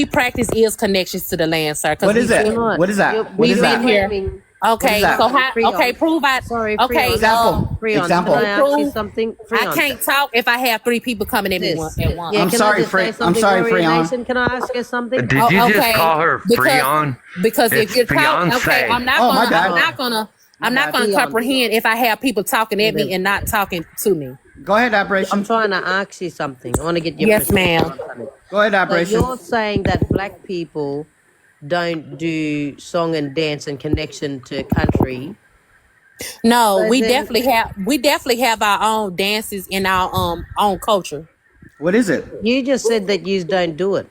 practice is connections to the land, sir. What is it? What is that? What is that? Here. Okay, so how? Okay, prove I. Sorry, okay, example. Example. Can I ask you something? I can't talk if I have 3 people coming at me at once. Yeah, I'm sorry, Freon. Can I ask you something? Did you just call her Freon? Because if you're talking, okay, I'm not gonna comprehend if I have people talking at me and not talking to me. Go ahead, Operation. I'm trying to ask you something. I want to get your yes, ma'am. Go ahead, Operation. So you're saying that black people don't do song and dance and connection to country? No, we definitely have our own dances in our own culture. What is it? You just said that you don't do it.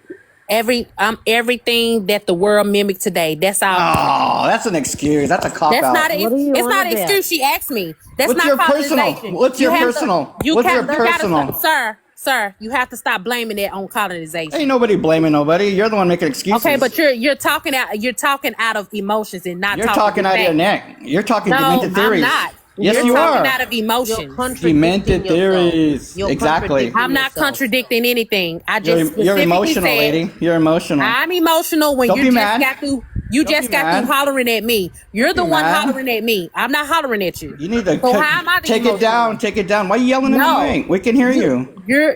Everything that the world mimic today. That's our. Oh, that's an excuse. That's a cop out. It's not an excuse. She asked me. That's What's not your colonization. personal? What's your personal? What's your personal? Sir, you have to stop blaming that on colonization. Ain't nobody blaming nobody. You're the one making excuses. Okay, but you're talking out of emotions and not. You're talking out of your neck. You're talking demented theories. I'm not. Yes, you're you talking are. out of emotions. Demented theories. Exactly. I'm not contradicting anything. I just you're emotional, lady. You're emotional. I'm emotional when you just got through. You just got through hollering at me. You're the one hollering at me. I'm not hollering at you. You need to how am I take it down. Take it down. Why are you yelling at me? We can hear you.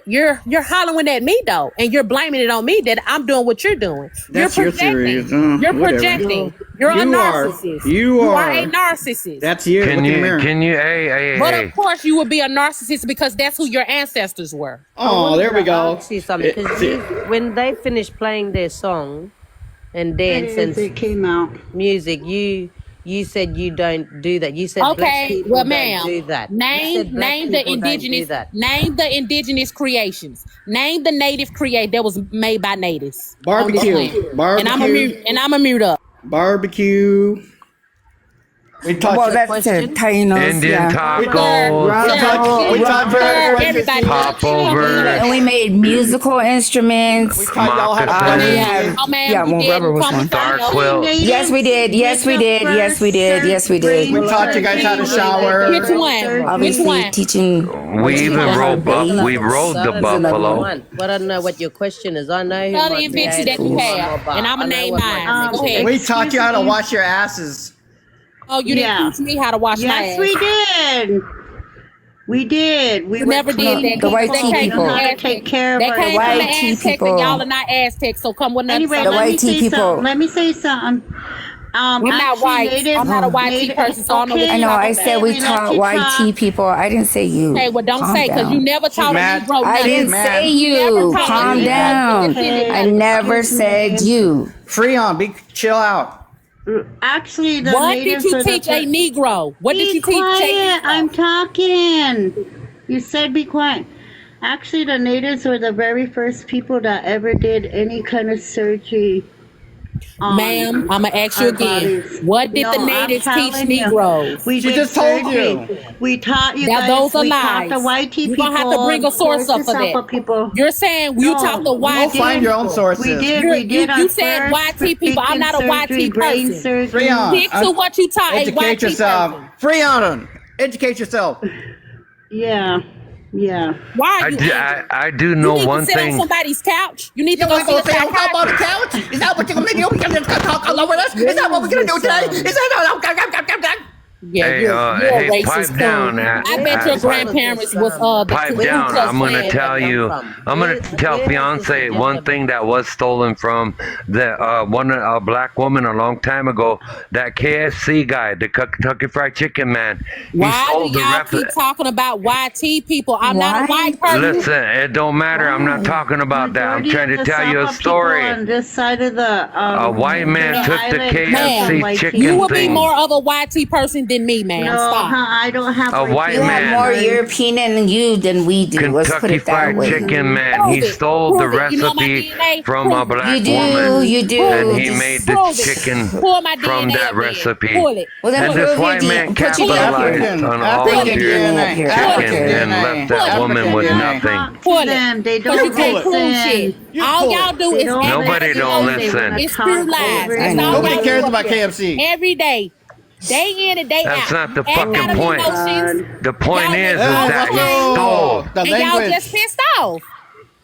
You're hollering at me though, and you're blaming it on me that I'm doing what you're doing. That's you're your theory. You're projecting. You're a narcissist. You are a narcissist. That's you. Can you? Hey. But of course, you would be a narcissist because that's who your ancestors were. Oh, there we go. See something because when they finish playing their song and dance and it came out. music, you said you don't do that. You said okay, people well, don't ma'am, do that. Name the indigenous creations. Name the native that was made by natives. Barbecue. And I'm a mute up. Barbecue. We talked that's Taínos. Indian tacos. We talked everybody. Popover. And we made musical instruments. We taught y'all how to rubber was one. Star quilt. Yes, we did. Yes, we did. Yes, we did. Yes, we did. We taught you guys how to shower. Which one? Obviously, teaching. We even rode the buffalo. But I don't know what your question is. I know who Tell the invention that you have, and I'm gonna name mine. Go ahead. We taught you how to wash your asses. Oh, you didn't teach me how to wash my ass. Yes, we did. We did. We never did that. The white tea people. How to take care of They came our from the white tea Aztecs, people. and y'all are not Aztecs, so come with another. Anyway, The white tea people. Let me say something. I'm not white. I'm not a white tea person, so I don't know what I you're know. talking I said about. we taught white tea people. I didn't say you. Okay, well, don't Calm say because down. you never taught me. I didn't say you. Calm down. I never said you. Freon, chill out. Actually, the What natives did you are teach a Negro? What did you teach quiet. a Negro? I'm talking. You said be quiet. Actually, the natives were the very first people that ever did any kind of surgery. Ma'am, I'm going to ask you again. What did the natives teach Negroes? We just told you. We taught you Now, guys. those are we lies. taught the white tea You're people. going to have to bring a source up for that. People. You're saying you taught the white Go find your own sources. We did. You said white tea people. I'm not a white tea person. Freon, Stick to what you taught a white tea yourself. person. Freon, educate yourself. Yeah. Why are you I do know you need one to sit thing. on somebody's couch? You need to go We're gonna sit say on how about the couch? Is that what you're gonna do? We're gonna talk all over us? Is that what we're gonna do today? Is that Yeah, Hey, you're a hey, racist pipe down. I bet your grandparents was Pipe down. I'm gonna tell you. I'm gonna tell fiance one thing that was stolen from the a black woman a long time ago. That KFC guy, the Kentucky Fried Chicken man. He Why stole do the y'all keep talking about YT people? I'm not a white person. Listen, it don't matter. I'm not talking about that. I'm trying to tell you a story. On this side of the A white man took the KFC chicken You would be thing. more of a YT person than me, man. No, Stop. I don't have A white You have man. more European than you than we do. Let's put Kentucky it that Fried way. Chicken man. He stole the recipe from a black You do. woman. You do. And he Just made the Pull it. chicken Pull my from DNA that up there. recipe. Pull it. Well, then And put this your white D- man put your capitalized African- on all African of your DNA. chicken African and DNA. left that woman with nothing. Pull it. them. They Because you don't can't prove shit. listen. All y'all do is Nobody don't listen. It's pure lies. That's all Nobody y'all cares do about up here. KFC. Every day. Day in and day out. That's not the Act fucking out of point. emotions. The point Y'all is just that okay. he stole. The And y'all language. just pissed off.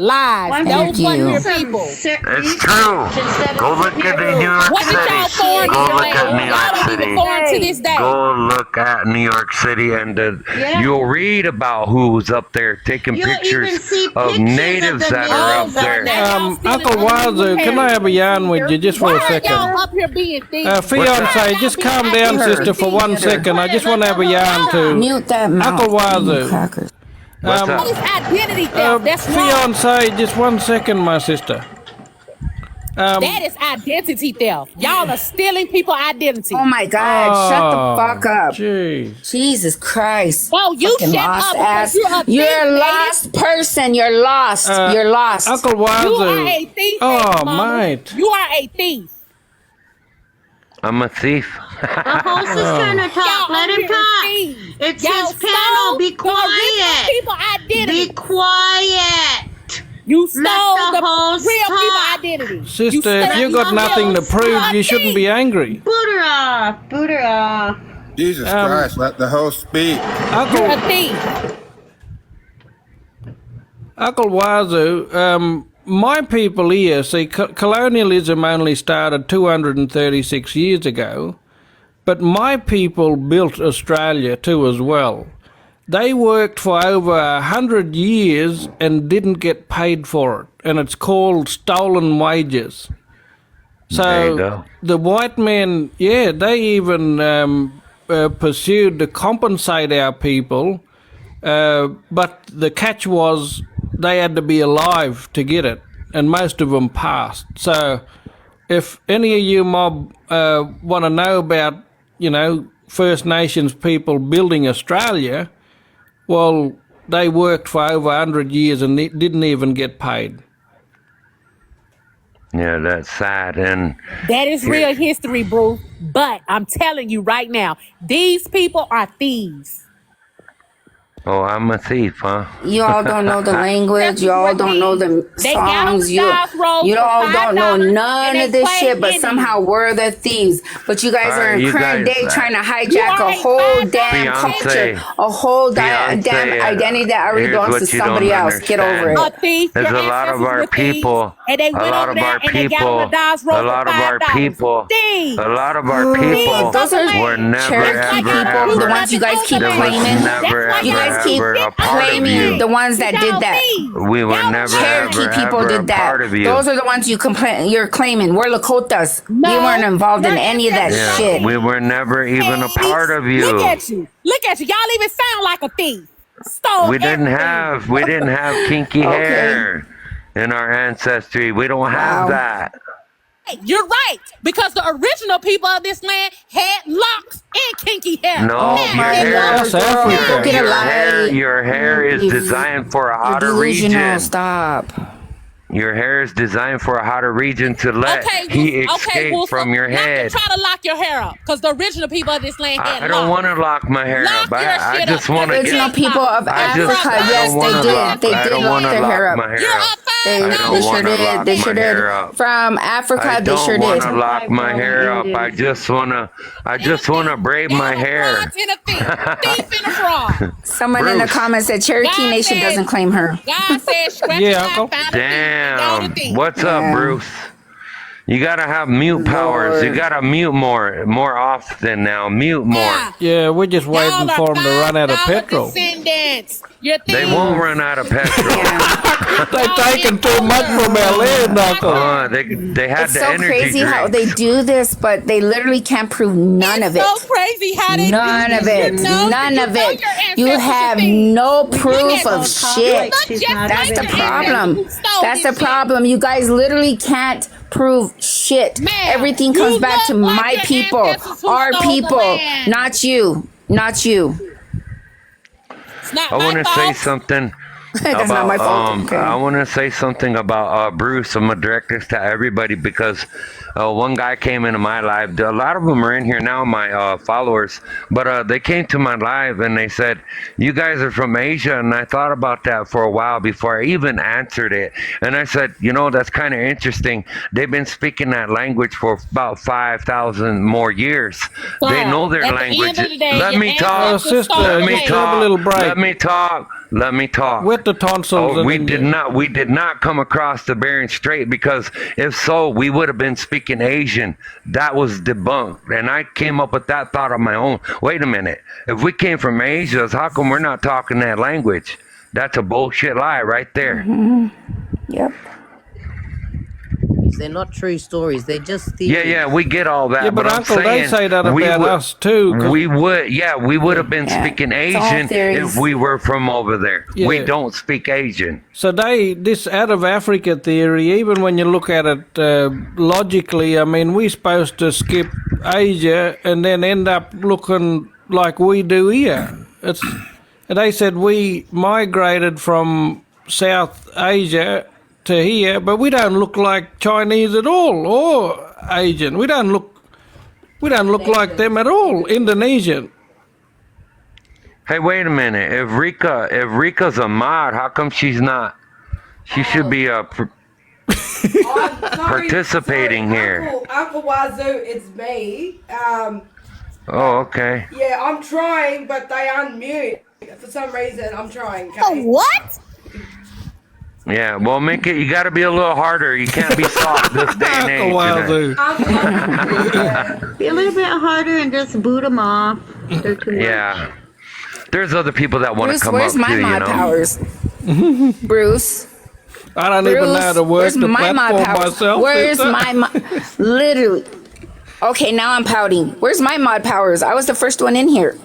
Lies. Those wasn't your people. It's true. Go look at New York What did y'all City. foreign Go to look at New Y'all York don't even City. foreign to this day. Go look at New York City, and you'll read about who's up there taking pictures of natives that are up there. Uncle Wazoo, can I have a yarn with you just for a second? Y'all up here being thieves. Fiance, just calm down, sister, for 1 second. I just want to have a yarn to Mute that mouth. Uncle Wazoo. Crackers. What's That is up? identity theft. That's wrong. Fiance, just 1 second, my sister. That is identity theft. Y'all are stealing people's identity. Oh my God! Shut the fuck up. Gee. Jesus Christ. No, you Fucking shut lost up ass. because You're a thief, lost person. You're lost. You're lost. Uncle lady. You are Wazoo. a thief. Oh, mama. mate. You are a thief. I'm a thief. The host is trying to talk. Y'all Let up him here talk. thieves. It's Y'all his stole panel. Be the original quiet. people identity. Be quiet. You stole Let the the host real talk. people identity. Sister, if stole you got the nothing to real prove, you people shouldn't be angry. Boot her off. Boot her off. Jesus Christ, let the host speak. You're a thief. Uncle Wazoo, my people here, see, colonialism only started 236 years ago, but my people built Australia too as well. They worked for over 100 years and didn't get paid for it, and it's called stolen wages. There you So go. the white men, yeah, they even pursued to compensate our people, but the catch was they had to be alive to get it, and most of them passed. So if any of you mob want to know about, First Nations people building Australia, well, they worked for over 100 years and didn't even get paid. Yeah, that's sad. And That is real history, Bruce. But I'm telling you right now, these people are thieves. oh, I'm a thief, huh? You all don't know the language. You all don't know the They got on songs. the You crossroads all for don't know $5 none and of they this play shit, but Indian. somehow we're the thieves. But you guys All are right, in you current guys, day trying to You hijack are a a whole $5 damn Fiance. culture, a whole damn Fiance, identity that already here's belongs what to you don't somebody else. Get over understand. it. A thief. There's Your a lot of ancestors our were thieves, people. and they A went lot over of there our and they got on the people. Dodge A Road lot for of our $5. people. Thieves. A lot of our people Those are were never, Cherokee ever, people, the ever. ones you guys keep There was claiming. never, That's why You ever, guys keep ever a part of claiming you. the ones that did that. We were never, Cherokee ever, people ever did a that. part of you. Those are the ones you're claiming. We're Lakotas. No, we weren't involved in your any of that Yeah, shit. we were never even a part of you. Look at you. Look at you. Y'all even sound like a thief. Stole We didn't everything. have kinky Okay. hair in our ancestry. We don't have Wow. that. You're right, because the original people of this land had locks and kinky hair. No, Oh your my hair, God, That's girl, Africa. go get a your light. hair is You- designed for a You're hotter delusional. region. Stop. Your hair is designed for a hotter region to let heat escape from your head. Try to lock your hair up, because the original people of this land had I don't want to lock my hair Lock up. your I shit just up. want to Original get. people of I Africa, just- I yes, don't wanna they did. lock- They I did don't lock wanna their hair lock up. my hair You're up. a They, I don't they sure wanna did. lock They my sure did. hair up. From Africa, I they sure don't want did. to lock my hair up. I just wanna braid my hair. In a thief in a fraud. Someone in the Bruce. comments said Cherokee God Nation said- doesn't claim her. God said, scratch Yeah, your Uncle. eye, found a thief, found a Damn. thief. What's up, Yeah. Bruce? You gotta have mute powers. You Lord. gotta mute more often now. Mute more. Yeah. Yeah, we're just waiting Y'all for are them to run out of $5 petrol. descendants. You're They thieves. won't run out of petrol. Yeah. They're taking too much from our land, Uncle. They had It's the so energy crazy how drinks. they do this, but they literally can't prove none of it. So crazy how they None do of this. it. You know, None you of know it. your You ancestors have are thieves. no proof at- of shit. She's Just not That's the even- problem. You stole That's this the shit. problem. You guys literally can't prove shit. Ma'am, Everything you comes back to look like my your people, ancestors who our stole the people, land. not you. Not you. It's not I my want to say fault. something. That's not my fault. Okay. I want to say something about Bruce. I'm gonna direct this to everybody because one guy came into my live. A lot of them are in here now, my followers. But they came to my live and they said, "You guys are from Asia," and I thought about that for a while before I even answered it. And I said, that's kind of interesting. They've been speaking that language for about 5,000 more years. So, they know their at the language. end of the day, Let your me talk. ancestors Sister, started Let me playing. have a little break. Let me talk. Let me talk. With the tonsils. Oh, and we did not come across the Bering Strait, because if so, we would have been speaking Asian. That was debunked, and I came up with that thought on my own. Wait a minute, if we came from Asia, how come we're not talking that language? That's a bullshit lie right there. Yep. They're not true stories. They're just theories. Yeah, we get all that. Yeah, but I'm Uncle, they saying say that we about would- us too. 'Cause We would have been speaking it's all Asian theories. if we were from over there. Yeah. We don't speak Asian. So this out of Africa theory, even when you look at it logically, I mean, we're supposed to skip Asia and then end up looking like we do here. And they said we migrated from South Asia to here, but we don't look like Chinese at all, or Asian. We don't look like them at all. Indonesian. Hey, wait a minute. If Rika's a mod, how come she's not? She should be participating here. Uncle Wazoo, it's me. Oh, okay. Yeah, I'm trying, but they unmute. For some reason, I'm trying. Oh, what? Yeah, well, make it. You got to be a little harder. You can't be soft this day and age. Be a little bit harder and just boot them off. They're too much. Yeah. There's other people that want to Bruce, come where's up my too, mod powers? Bruce. I don't even know how to work where's the my mod platform powers? myself. Where's sister. my mod? Literally. Okay, now I'm pouting. Where's my mod powers? I was the first one in here.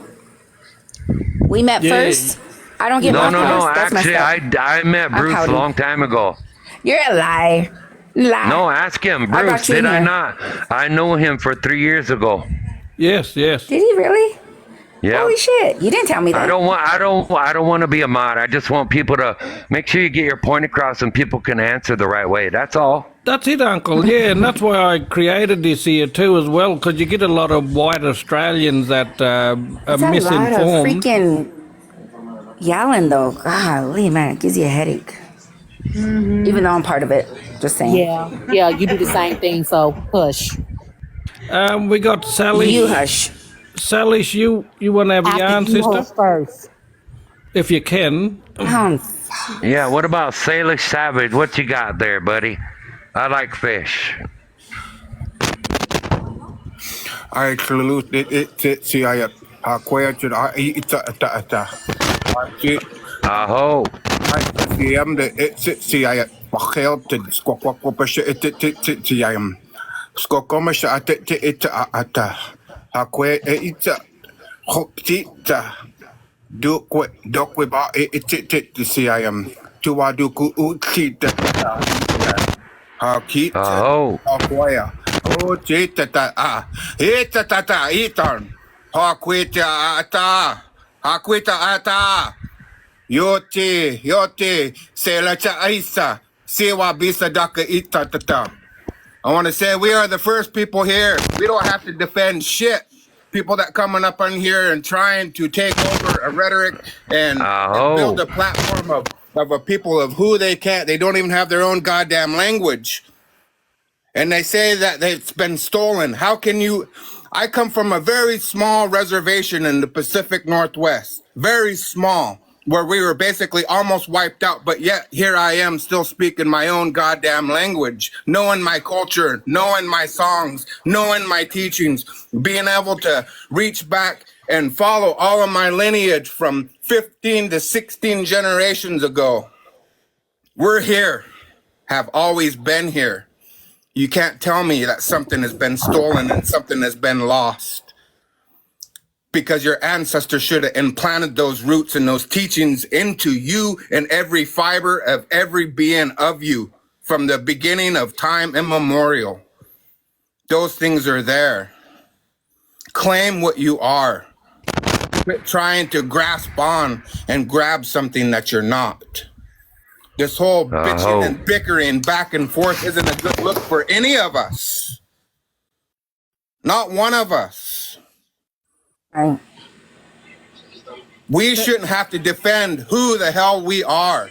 We met first. I don't get No. mod powers. That's Actually, messed up. I met I'm Bruce a pouting. long time ago. You're a liar. Lie. No, ask him, I got Bruce. you Did in I here. not? I know him for 3 years ago. Yes. Did he really? Yeah. Holy shit! You didn't tell me that. I don't want to be a mod. I just want people to make sure you get your point across and people can answer the right way. That's all. That's it, Uncle. Yeah, and that's why I created this here too, as well, because you get a lot of white Australians that are It's a lot of misinformed. freaking yelling, though. Golly, man, it gives you a headache. Even though I'm part of it, just saying. Yeah, you do the same thing, so hush. We got Sally. You hush. Sally, you want to have a yarn, After you sister? hush first. If you can. Yeah, what about Salish Savage? What you got there, buddy? I like fish. I salute it. See, I question. Aho. I see him. See, I help to squawk it. I am squawkomish at it. Hakwe it. Hoptita. Dokwe ba it. See, I am. Tuaduku utita. Hakit. Aho. Hakwaya. Oh, chita Itata itan. Hakwita ata. Yote. Selacha aisa. Sewa bisa daka itata. I want to say we are the first people here. We don't have to defend shit. People that coming up on here and trying to take over a rhetoric and build a platform of a people of who they can't. They don't even have their own goddamn language. And they say that it's been stolen. How can you? I come from a very small reservation in the Pacific Northwest. Very small. Where we were basically almost wiped out, but yet here I am still speaking my own goddamn language, knowing my culture, knowing my songs, knowing my teachings, being able to reach back and follow all of my lineage from 15 to 16 generations ago. We're here, have always been here. You can't tell me that something has been stolen and something has been lost. Because your ancestors should have implanted those roots and those teachings into you and every fiber of every being of you from the beginning of time immemorial. Those things are there. Claim what you are. Quit trying to grasp on and grab something that you're not. This whole bitching and bickering back and forth isn't a good look for any of us. Not one of us. Right. We shouldn't have to defend who the hell we are.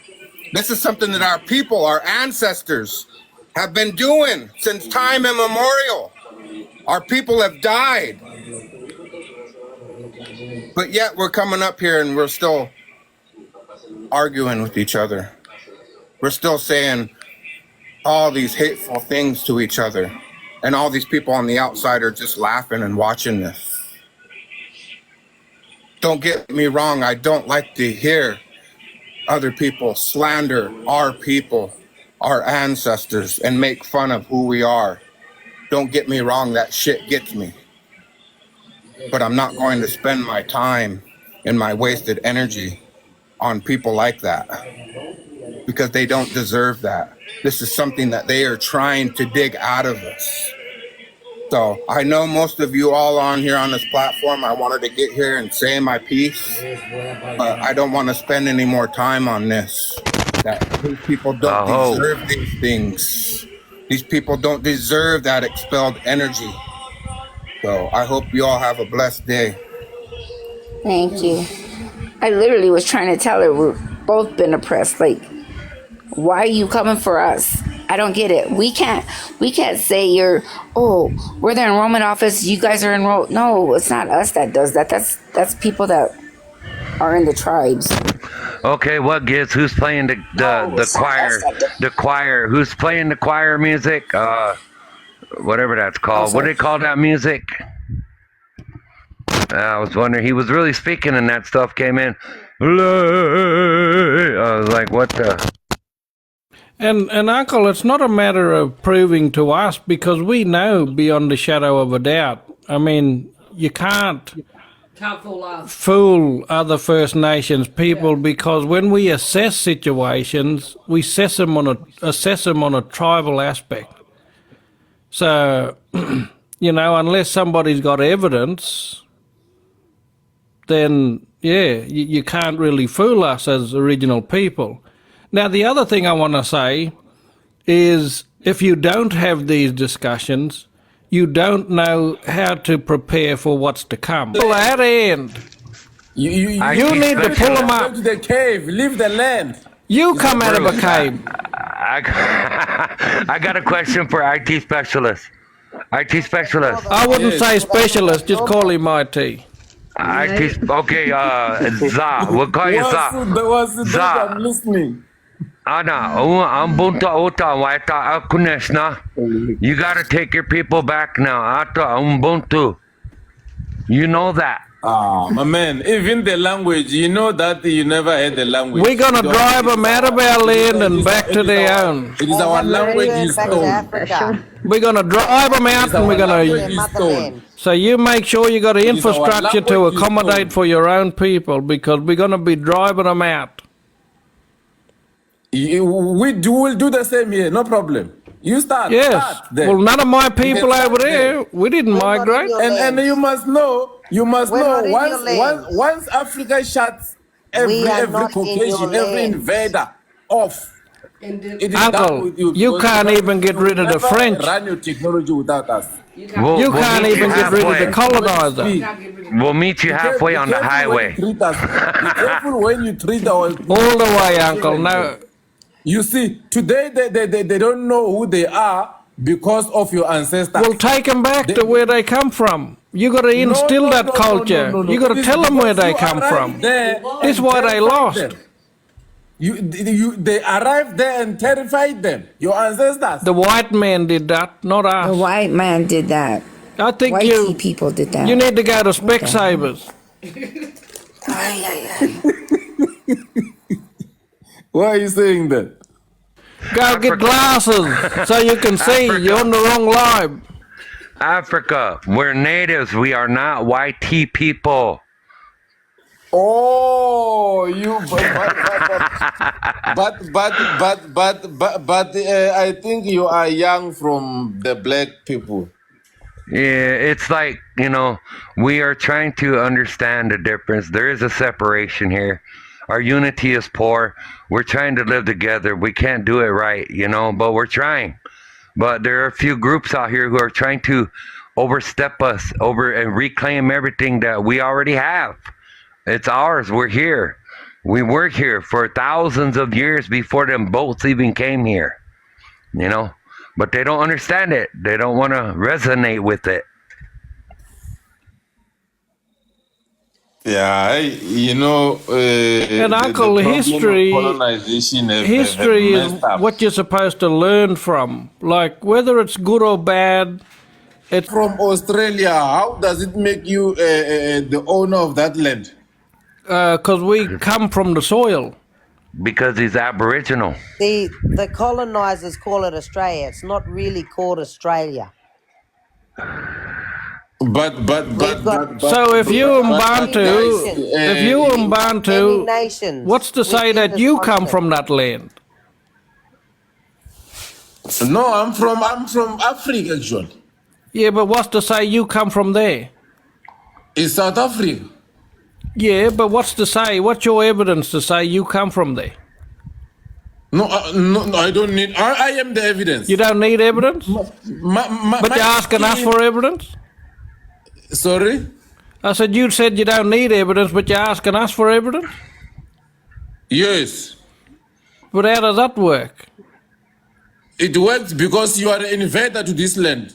This is something that our people, our ancestors, have been doing since time immemorial. Our people have died. But yet we're coming up here and we're still arguing with each other. We're still saying all these hateful things to each other. And all these people on the outside are just laughing and watching this. Don't get me wrong, I don't like to hear other people slander our people, our ancestors, and make fun of who we are. Don't get me wrong, that shit gets me. But I'm not going to spend my time and my wasted energy on people like that, because they don't deserve that. This is something that they are trying to dig out of us. So I know most of you all on here on this platform, I wanted to get here and say my piece, but I don't want to spend any more time on this. That these people don't deserve these things. These people don't deserve that expelled energy. So I hope you all have a blessed day. Thank you. I literally was trying to tell her we've both been oppressed. Like, why are you coming for us? I don't get it. We can't say we're the enrollment office, you guys are enrolled. No, it's not us that does that. That's people that are in the tribes. Okay, what gives? Who's playing the choir? The choir. Who's playing the choir music? Whatever that's called. What do they call that music? I was wondering. He was really speaking, and that stuff came in. I was like, what the? And Uncle, it's not a matter of proving to us, because we know beyond the shadow of a doubt. I mean, you can't fool other First Nations people, because when we assess situations, we assess them on a tribal aspect. So, unless somebody's got evidence, then you can't really fool us as original people. Now, the other thing I want to say is, if you don't have these discussions, you don't know how to prepare for what's to come. To that end, you need to pull them up. Go to the cave, leave the land. You come out of a cave. I got a question for IT specialist. IT specialist. I wouldn't say specialist, just call him IT. IT, okay, Za. We'll call you Za. Za. I'm listening. I'm bunta ota waita akuneshna. You gotta take your people back now. Ata umbuntu. You know that. My man, even the language, you know that you never had the language. We're gonna drive them out of our land and back to their own. It is our language is stone. We're gonna drive them out and we're gonna. So you make sure you got infrastructure to accommodate for your own people, because we're gonna be driving them out. We'll do the same here, no problem. You start. Yes. Start well, none of my people over there. We didn't migrate. And you must know. Once Africa shuts every Caucasian, every invader off. Uncle, you can't even get rid of the French. Run your technology without us. You can't even get rid of the colonizer. We'll meet you halfway on the highway. Be careful when you treat our people. All the way, Uncle. No. You see, today they don't know who they are because of your ancestors. Well, take them back to where they come from. You got to instill that culture. You got to tell them where they come from. This is why they lost. They arrived there and terrified them. Your ancestors. The white man did that, not us. The white man did that. I think Whitey people did that. You need to go to Specsavers. Why are you saying that? Go get glasses so you can see. You're on the wrong line. Africa, we're natives. We are not white people. Oh, you. But I think you are young from the black people. Yeah, it's like, we are trying to understand the difference. There is a separation here. Our unity is poor. We're trying to live together. We can't do it right, but we're trying. But there are a few groups out here who are trying to overstep us over and reclaim everything that we already have. It's ours. We're here. We were here for thousands of years before them boats even came here. You know, but they don't understand it. They don't want to resonate with it. Yeah, you know, and Uncle, history is what you're supposed to learn from. Like, whether it's good or bad. It's from Australia. How does it make you the owner of that land? Because we come from the soil. Because he's Aboriginal. The colonizers call it Australia. It's not really called Australia. But so if you in Bantu, what's to say that you come from that land? No, I'm from Africa, John. Yeah, but what's to say you come from there? It's South Africa. Yeah, but what's to say? What's your evidence to say you come from there? No, I don't need. I am the evidence. You don't need evidence? But you're asking us for evidence? Sorry? I said you said you don't need evidence, but you're asking us for evidence? Yes. But how does that work? It works because you are an invader to this land.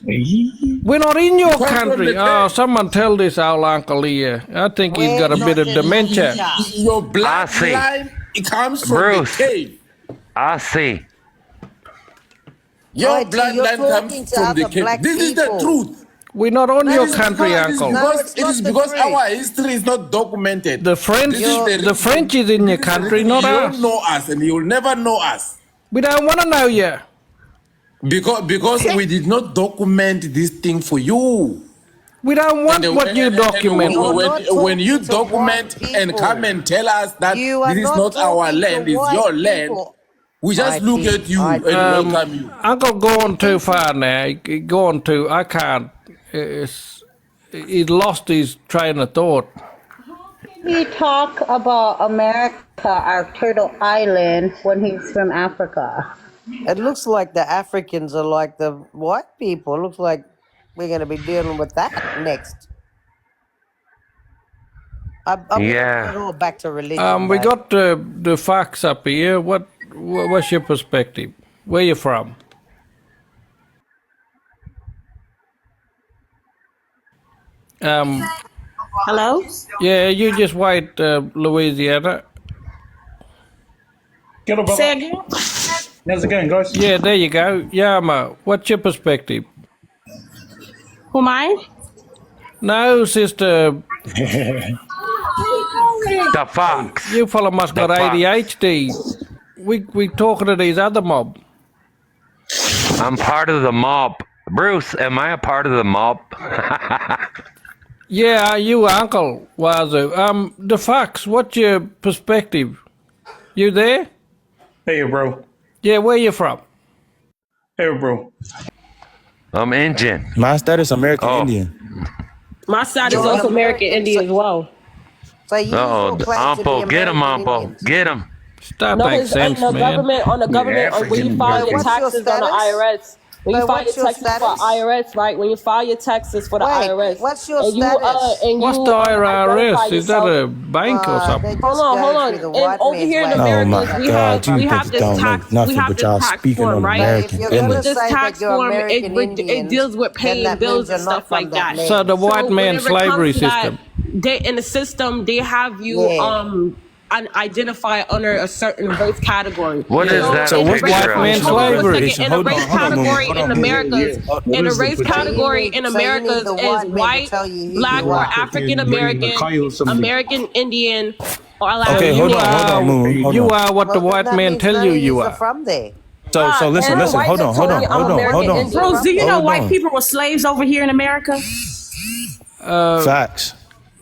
We're not in your country. Oh, someone tell this old uncle here. I think he's got a bit of dementia. Your bloodline comes from Bruce, the cave. I see. Your bloodline comes from the cave. This is the truth. We're not on your country, uncle. It is because our history is not documented. The French is in your country, not us. You don't know us, and you will never know us. We don't want to know you. Because we did not document this thing for you. We don't want what you document. When you document and come and tell us that this is not our land, it's your land, we just look at you and welcome you. Uncle going too far now. Going too, I can't. He lost his train of thought. He talk about America, our turtle island, when he's from Africa. It looks like the Africans are like the white people. It looks like we're going to be dealing with that next. I'm yeah. all back to religion. We got the facts up here. What's your perspective? Where you from? Hello? Yeah, you just wait, Louisiana. Get up, brother. Say again? How's it going, guys? Yeah, there you go. Yama, what's your perspective? Who am I? No, sister. The fox. You fella must got ADHD. We talking to these other mob. I'm part of the mob. Bruce, am I a part of the mob? Yeah, you uncle Wazoo. The fox, what's your perspective? You there? Hey, bro. Yeah, where you from? Hey, bro. I'm Indian. My status American Indian. My side is also American Indian as well. Ampo, get him, Ampo. Get him. Stop making sense, man. On the government, when you file your taxes on the IRS, when you file your taxes for IRS, right? When you file your taxes for the IRS, what's your status? What's the IRS? Is that a bank or something? Hold on. And over here in America, we have this tax. We have this tax form, right? With this tax form, it deals with paying bills and stuff like that. So the white man slavery system. In the system, they have you identify under a certain race category. What is that? So what's white man slavery? In a race category in Americas, in a race category in Americas is white, black, or African American, American Indian, or okay, hold on. You are what the white man tell you are. From there. So listen, hold on. Bro, do you know white people were slaves over here in America? Facts.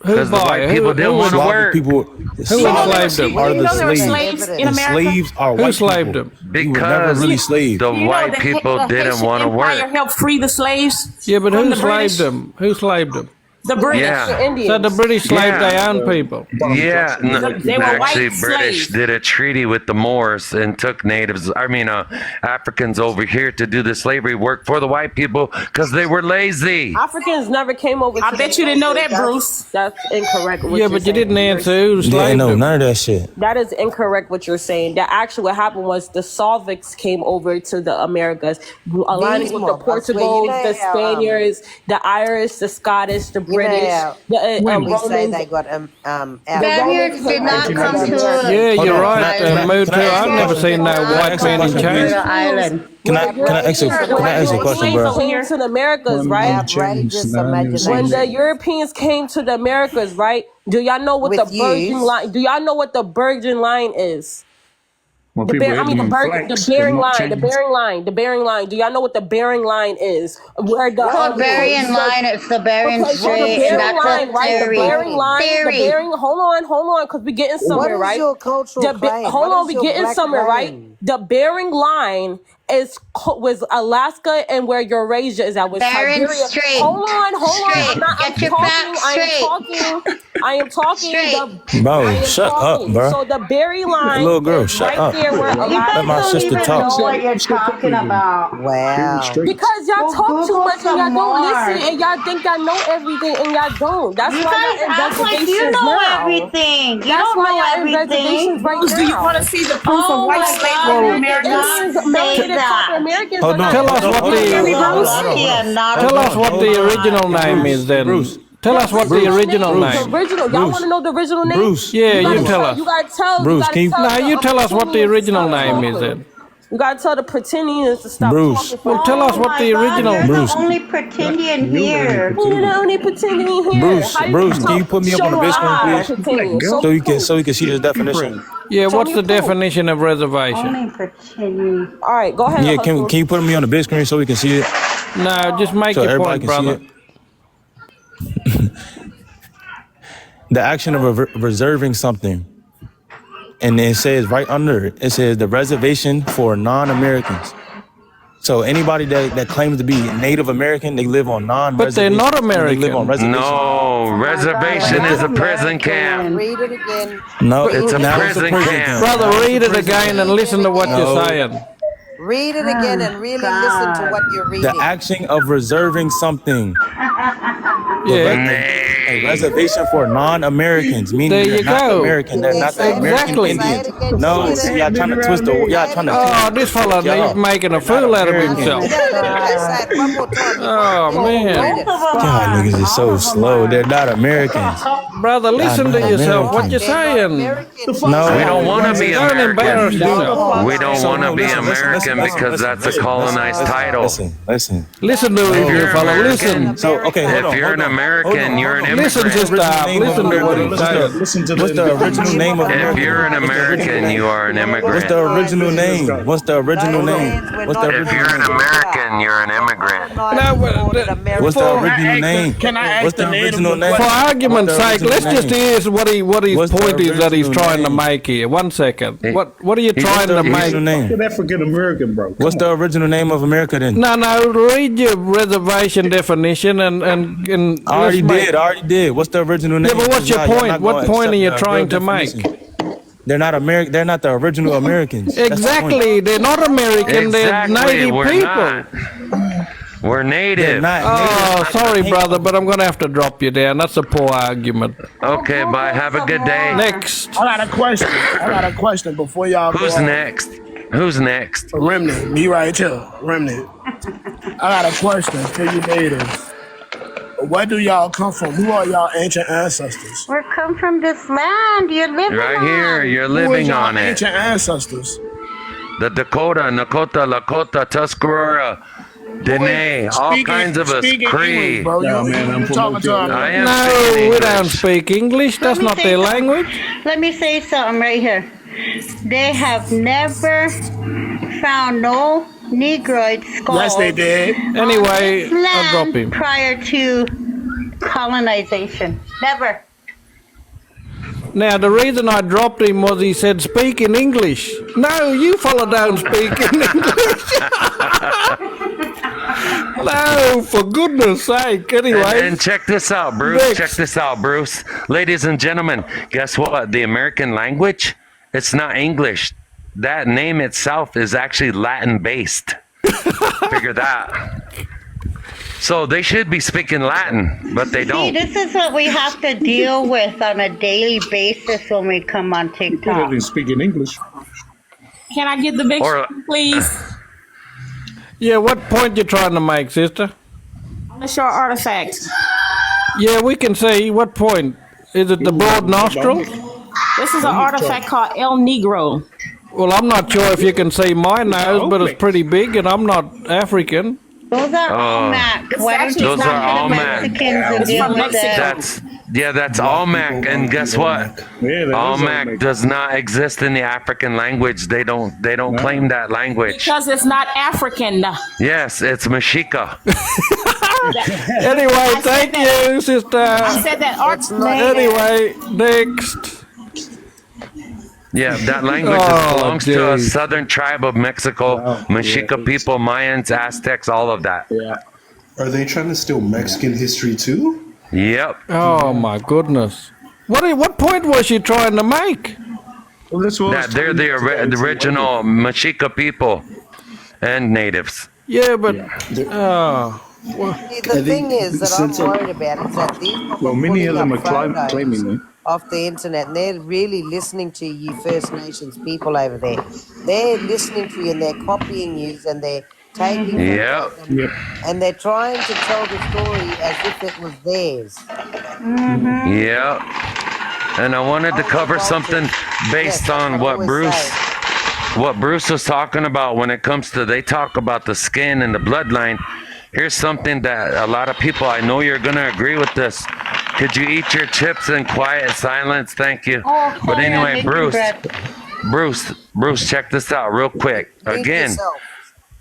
Because the white people didn't want to work. Who enslaved them? Are the slaves in America? Slaves are white Who enslaved them? Because really slaves. the white people didn't want to work. Help free the slaves. Yeah, but who enslaved them? Who enslaved them? The British, Yeah. Indians. So the British slaved Yeah. their own people. Yeah, They were actually, white British slaves. did a treaty with the Moors and took Africans over here to do the slavery work for the white people because they were lazy. Africans never came over. I bet you didn't know that, Bruce. That's incorrect. What Yeah, you're but you saying. didn't answer who Didn't slaved know them. none of that shit. That is incorrect what you're saying. That actually what happened was the Slavics came over to the Americas, aligning with the Portugals, the Spaniards, the Irish, the Scottish, the British, the we say Romans. they got Spaniards did not come to. Yeah, Hold you're on, right. can I- Mood can I too. ask I've you a never question? seen no Can I white ask you a man in question, chains. Little island. Can I ask you a question, bro? Came to the Americas, right? outrageous When imagination. the Europeans came to the Americas, right? Do y'all know what With the Virgin yous. line? Do y'all know what the Virgin line is? When The people bear, I had mean them the in Bering flags, line, not the chains. Bering line, the Bering line. Do y'all know what the Bering line is? Where the Called Bering Line. It's the Bering okay, well, the Strait, and Bering that's line, a right? The theory. Bering line, the Theory. Bering. Hold on, because we getting What somewhere, is right? your cultural claim? Hold What on, is we your getting black somewhere, right? claim? The Bering line was Alaska and where Eurasia is at, was Bering Siberia. Strait. Hold on. Straight. I'm Get your talking. facts I am straight. talking. I am talking. Straight. Bro, shut up, bro. So the Berry line Little girl, is shut right up. there where You Alaska. guys my don't sister even talk. know what you're talking about. Wow. Because y'all Go talk too Google much and some y'all don't more. listen and y'all think y'all know everything and y'all don't. That's You why guys y'all in act like you reservations know now. everything. You That's don't why know y'all in everything. reservations right now. Do you want to see the proof of Oh white my slavery God, in you America? did not Indians, say melanated copper that. Americans Hold are not. on. Tell us what Hold on, the hold on, hold on, Lucky and not tell us what the alive. original name is then. Bruce. Tell us what the original The name. original. Y'all want to know the original name? Bruce. Yeah, you Bruce. tell us. You gotta tell. Bruce, you gotta can you- tell. Now you tell us what the Pretentious to original stop name is talking. then. You gotta tell the pretendians to stop Bruce. talking. Well, tell us Oh what my the God, original. you're Bruce. the only pretendian here. You're the only pretending here. Bruce, How you Bruce, gonna can you put me up on the show big screen, live please? pretending? So we can see this definition. Yeah, Show what's me the proof. definition of reservation? Only pretending. All right, go ahead. Yeah, Hustle. can you put me on the big screen so we can see it? No, just make So your everybody point, can see brother. it. The action of reserving something. And it says right under it, it says the reservation for non-Americans. So anybody that claims to be Native American, they live on But they're non-reservation. not They live on American. reservation. No, reservation is a prison camp. Read it again. No, It's a now prison camp. Brother, read it again and listen to what you're saying. Read it again and really listen to what you're reading. The action of reserving something. Yeah. A reservation for non-Americans, meaning There they're you not go. American. They're not the American Exactly. Indians. No, see, y'all trying to twist the. Y'all trying to. Oh, this fella he's making a fool out of himself. One more time. Oh, man. Y'all niggas is so slow. They're not Americans. Brother, listen to not yourself. What American. you saying? No, We don't want to be Don't embarrass American. yourself. We don't So, want to no, be listen, American listen, because listen, that's a listen, colonized listen, title. Listen. Listen to him, You're you fella. American. Listen. So okay, hold If on. you're hold an on, American, hold on, you're an hold on. Listen to immigrant. stop. Listen to what he's saying. What's the original name of America? If you're an American, you are an What's immigrant. the original name? What's the original name? What's the If you're an original name? American, you're an immigrant. What's the original name? Can I ask What's the the original native name? For argument's What's the sake, let's original just name? hear what his What's the point is that he's original trying to name? make here. 1 second. What are you He's trying to What's the make? original name? You're African American, bro. What's the original name of America then? No, read your reservation definition and I already did. What's the original name? Yeah, but what's your Y'all not point? gonna What point are you accept the trying real to make? definition. They're not American. They're not the original Americans. That's the point. Exactly. They're not American. They're Exactly. native We're people. not. We're They're native. not. Oh, sorry, brother, but I'm going to have to drop you down. That's a poor argument. Okay, bye. Have a good day. Next. I got a question before y'all go Who's on. next? Who's next? Remnant, me right here. Remnant. I got a question for you natives. Where do y'all come from? Who are y'all ancient ancestors? We come from this land. You're living Right on. here. You're Who is living y'all on it. ancient ancestors? The Dakota, Nakota, Lakota, Tuscarora, Dene, all kinds of us. Cree. Bro, you talking to them. I am No, speaking we English. don't speak English. That's Let me not say their something. language. Let me say something right here. They have never found no Negroid skulls. Yes, they did. Anyway, on this I'll drop land him. prior to colonization. Never. Now, the reason I dropped him was he said, speak in English. No, you fella don't speak in English. No, for goodness sake. Anyway. And check this out, Bruce. Next. Check this out, Bruce. Ladies and gentlemen, guess what? The American language, it's not English. That name itself is actually Latin-based. Figure that. So they should be speaking Latin, but they don't. See, this is what we have to deal with on a daily basis when we come on TikTok. They speak in English. Can I get the big please? Yeah, what point you trying to make, sister? A short artifact. Yeah, we can see. What point? Is it the broad nostril? This is an artifact called El Negro. Well, I'm not sure if you can see my nose, but it's pretty big, and I'm not African. Those are all Mac. Why don't you Those talk are to all the Mac. Mexicans and deal with that? That's all Mac. And guess what? All Mac does not exist in the African language. They don't claim that language. Because it's not African. Yes, it's Mexica. Anyway, thank you, sister. I said that art's name. Anyway, next. Yeah, that language belongs to a southern tribe of Mexico, Mexica people, Mayans, Aztecs, all of that. Yeah. Are they trying to steal Mexican history too? Yep. Oh my goodness. What point was she trying to make? Well, that they're the original Mexica people and natives. Yeah, but See, the thing is that I'm worried about is that these people Well, many of them are photos claiming it. off the internet, and they're really listening to you First Nations people over there. They're listening to you and they're copying you and they're taking and they're trying to tell the story as if it was theirs. Yeah. And I wanted to cover something based on what Bruce was talking about when it comes to, they talk about the skin and the bloodline. Here's something that a lot of people, I know you're going to agree with this. Could you eat your chips in quiet silence? Thank you. But anyway, Bruce, check this out real quick. Again,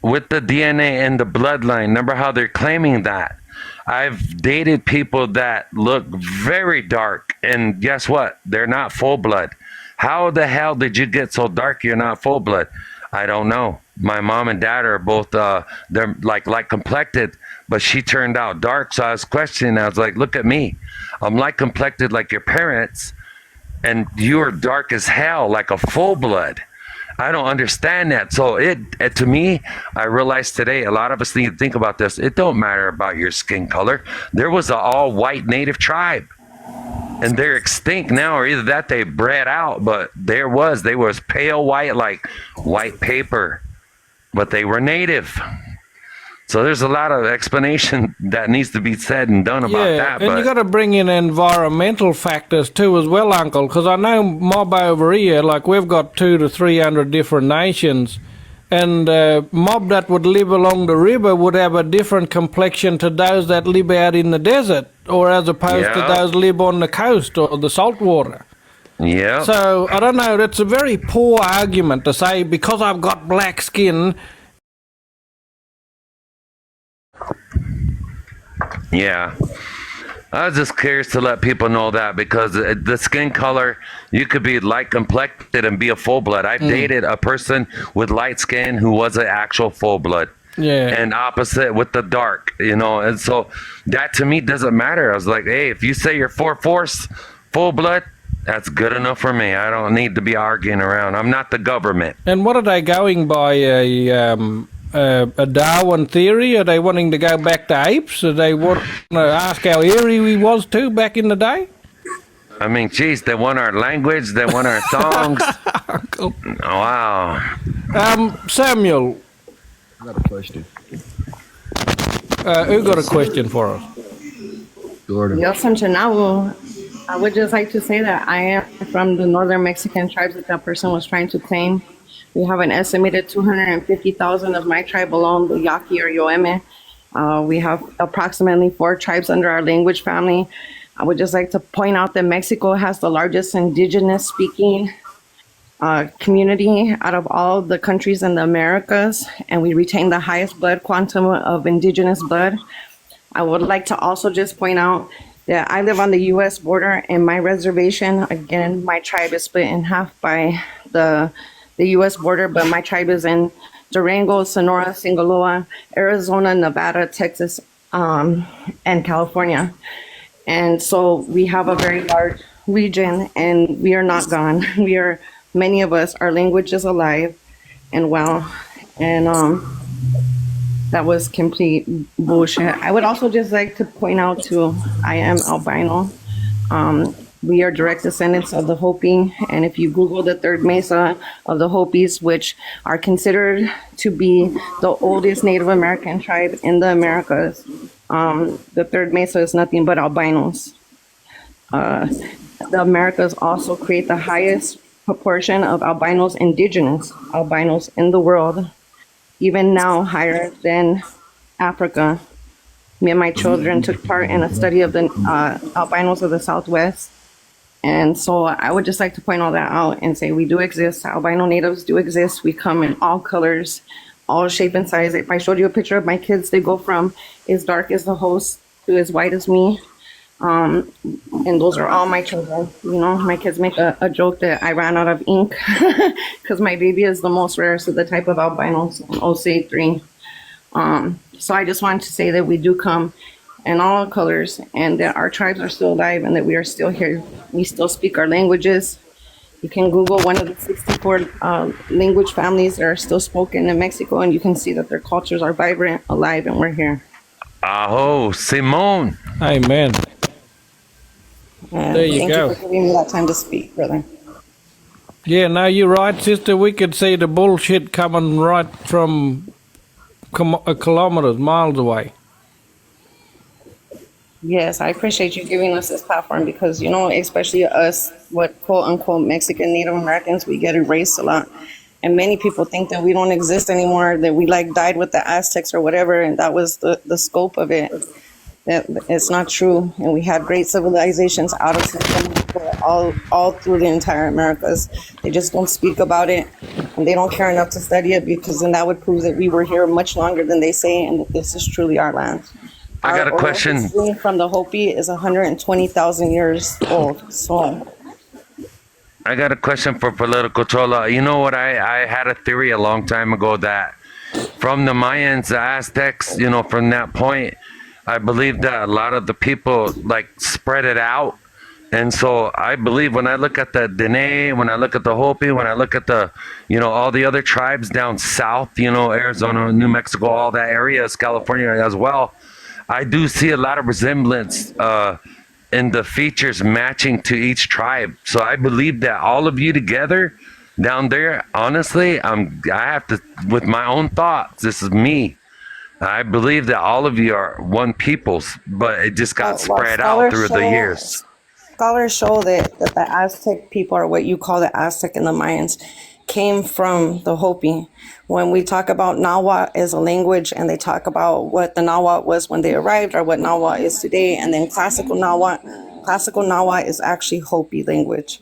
with the DNA and the bloodline, remember how they're claiming that? I've dated people that look very dark, and guess what? They're not full blood. How the hell did you get so dark you're not full blood? I don't know. My mom and dad are both, they're like complected, but she turned out dark. So I was questioning. I was like, look at me. I'm light complected like your parents, and you're dark as hell, like a full blood. I don't understand that. So it to me, I realized today, a lot of us need to think about this. It don't matter about your skin color. There was an all white native tribe, and they're extinct now, or either that they bred out, but they was pale white, like white paper, but they were native. So there's a lot of explanation that needs to be said and done about that. And you got to bring in environmental factors too as well, Uncle, because I know mob over here, like we've got 200 to 300 different nations, and mob that would live along the river would have a different complexion to those that live out in the desert, or as opposed to those live on the coast or the salt water. Yeah. So I don't know, it's a very poor argument to say because I've got black skin. Yeah. I was just curious to let people know that, because the skin color, you could be light complected and be a full blood. I've dated a person with light skin who was an actual full blood. Yeah. And opposite with the dark, and so that to me doesn't matter. I was like, hey, if you say you're 4/4 full blood, that's good enough for me. I don't need to be arguing around. I'm not the government. And what are they going by, a Darwin theory? Are they wanting to go back to apes? Are they want to ask how eerie we was too back in the day? I mean, geez, they want our language, they want our songs. Cool. Wow. Samuel. I got a question. Who got a question for us? Jordan. Yo, Sanchanawo, I would just like to say that I am from the northern Mexican tribes that person was trying to claim. We have an estimated 250,000 of my tribe alone, the Yaqui or Yoeme. We have approximately 4 tribes under our language family. I would just like to point out that Mexico has the largest indigenous speaking community out of all the countries in the Americas, and we retain the highest blood quantum of indigenous blood. I would like to also just point out Yeah, I live on the U.S. border, and my reservation, again, my tribe is split in half by the U.S. border, but my tribe is in Durango, Sonora, Sinaloa, Arizona, Nevada, Texas, and California. And so we have a very large region, and we are not gone. Many of us, our language is alive and well, and that was complete bullshit. I would also just like to point out too, I am albino. We are direct descendants of the Hopi, and if you Google the third Mesa of the Hopis, which are considered to be the oldest Native American tribe in the Americas, the third Mesa is nothing but albinos. The Americas also create the highest proportion of albinos, indigenous albinos in the world, even now higher than Africa. Me and my children took part in a study of the albinos of the Southwest. And so I would just like to point all that out and say we do exist. Albino natives do exist. We come in all colors, all shape and size. If I showed you a picture of my kids, they go from as dark as the host to as white as me. And those are all my children. You know, my kids make a joke that I ran out of ink because my baby is the most rarest of the type of albinos, Osage 3. So I just wanted to say that we do come in all colors, and that our tribes are still alive, and that we are still here. We still speak our languages. You can Google one of the 64 language families that are still spoken in Mexico, and you can see that their cultures are vibrant, alive, and we're here. Aho, Simone. Amen. And there you thank go. you for giving me that time to speak, brother. Yeah, no, you're right, sister. We could see the bullshit coming right from kilometers, miles away. Yes, I appreciate you giving us this platform because, you know, especially us, what quote unquote Mexican Native Americans, we get erased a lot. And many people think that we don't exist anymore, that we like died with the Aztecs or whatever, and that was the scope of it. That it's not true. And we had great civilizations out of system all through the entire Americas. They just don't speak about it, and they don't care enough to study it, because then that would prove that we were here much longer than they say, and that this is truly our land. I got a question. Our from the Hopi is 120,000 years old. So I got a question for Political Chola. You know what? I had a theory a long time ago that from the Mayans, the Aztecs, you know, from that point, I believe that a lot of the people like spread it out. And so I believe when I look at the Dene, when I look at the Hopi, when I look at the, you know, all the other tribes down south, you know, Arizona, New Mexico, all that areas, California as well, I do see a lot of resemblance in the features matching to each tribe. So I believe that all of you together down there, honestly, I have to, with my own thoughts, this is me. I believe that all of you are one peoples, but it just got spread out through the years. Scholars show that the Aztec people, or what you call the Aztec and the Mayans, came from the Hopi. When we talk about Nahuatl as a language, and they talk about what the Nahuatl was when they arrived, or what Nahuatl is today, and then classical Nahuatl is actually Hopi language.